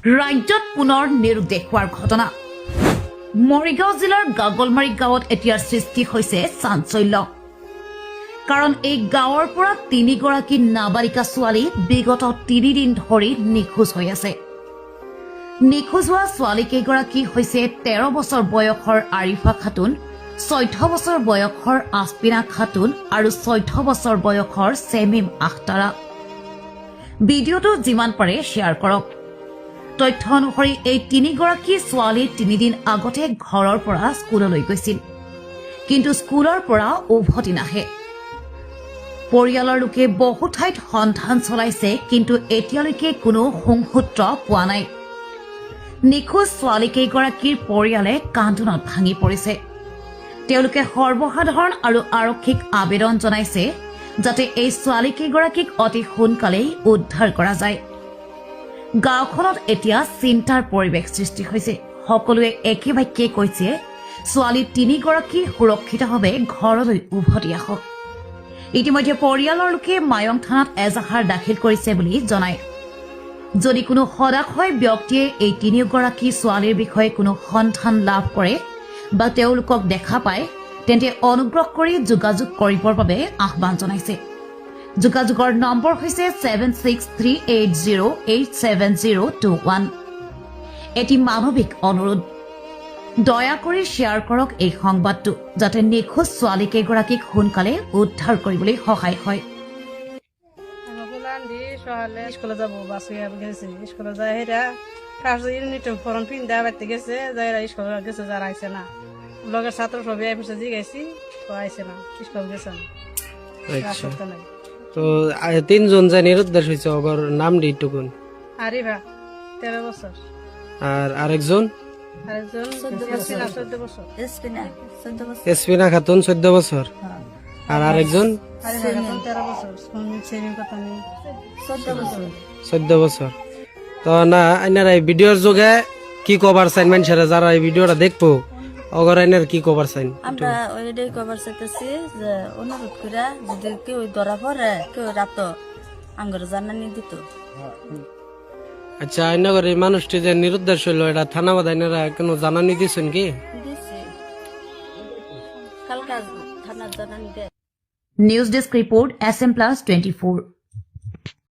ৰাজ্যত পুনৰ নিৰুদ্দেশ হোৱাৰ ঘটনা মৰিগাঁও জিলাৰ গাগলমাৰী গাঁৱত এতিয়া সৃষ্টি হৈছে চাঞ্চল্য কাৰণ এই গাঁৱৰ পৰা 3 গৰাকী নাবালিকা ছোৱালী বিগত 3 দিন ধৰি নিখোজ হৈ আছে নিখোজ হোৱা ছোৱালী কেইগৰাকী হৈছে 13 বছৰ বয়সৰ আৰিফা খাতুন 14 বছৰ বয়সৰ আসপিনা খাতুন আৰু 14 বছৰ বয়সৰ সেমিম আখতাৰা ভিডিঅটো যিমান পাৰে শ্বেয়াৰ কৰক তথ্য অনুসৰি এই 3 গৰাকী ছোৱালী 3 দিন আগতে ঘৰৰ পৰা স্কুললৈ গৈছিল কিন্তু স্কুলৰ পৰা উভতি নাহে পৰিয়ালৰ লোকে বহু ঠাইত সন্ধান চলাইছে কিন্তু এতিয়ালৈকে কোনো সংসূত্ৰ পোৱা নাই নিখোজ ছোৱালী কেইগৰাকীৰ পৰিয়ালে কান্দোনত ভাঙি পৰিছে তেওঁলোকে সৰ্বসাধাৰণ আৰু আৰক্ষীক আবেদন জনাইছে যাতে এই ছোৱালী কেইগৰাকীক অতি সোনকালেই উদ্ধাৰ কৰা যায় গাঁওখনত এতিয়া চিন্তাৰ পৰিৱেশ সৃষ্টি হৈছে সকলোৱে একে বাক্যে কৈছে ছোৱালী 3 গৰাকী সুৰক্ষিতভাৱে ঘৰলৈ উভতি আহক ইতিমধ্যে পৰিয়ালৰ লোকে মায়ং থানাত এজাহাৰ দাখিল কৰিছে বুলি জনায় যদি কোনো সদাশয় ব্যক্তিয়ে এই 3 গৰাকী ছোৱালীৰ বিষয়ে কোনো সন্ধান লাভ কৰে বা তেওঁলোকক দেখা পায় তেন্তে অনুগ্ৰহ কৰি যোগাযোগ কৰিবৰ বাবে আহ্বান জনাইছে যোগাযোগৰ নম্বৰ হৈছে 7638087021 এটি মানৱিক অনুৰোধ দয়া কৰি শ্বেয়াৰ কৰক এই সংবাদটো যাতে নিখোজ ছোৱালী কেইগৰাকীক সোনকালে উদ্ধাৰ কৰিবলৈ সহায় হয় স্কুলে যাব বাসে গেছে স্কুলে যায় হেরা ফার্স্ট ইউনিট ফর্ম পিন্দা বাইতে গেছে যাইরা স্কুলে গেছে যারা আইছে না লগের ছাত্র সবাই আইছে জি গেছি তো আইছে না স্কুল গেছে না আচ্ছা তো 3 জন যে নিরুদ্দেশ হইছে ওগর নাম দিটুকুন আরিফা 13 বছর আর আরেকজন 14 বছর এসপিনা খাতুন 14 বছর আর আরেকজন 13 বছর সেমিম কথা নেই 14 বছর তো না আইনার এই ভিডিওর যোগে কি কভার চাইন মানুষেরা যারা এই ভিডিওটা দেখবো অগর আইনার কি কভার চাইন আমরা ওইটাই কভার চাইতেছি যে অনুরোধ করে যদি কেউ ধরা পড়ে কেউ রাত আঙ্গর জানানি দিত আচ্ছা আইনাগর এই মানুষটি যে নিরুদ্দেশ হইল এটা থানা বাদাইনারা কোনো জানানি দিছেন কি দিছি কালকা থানার জানানি দেয় নিউজ ডেস্ক রিপোর্ট SM+24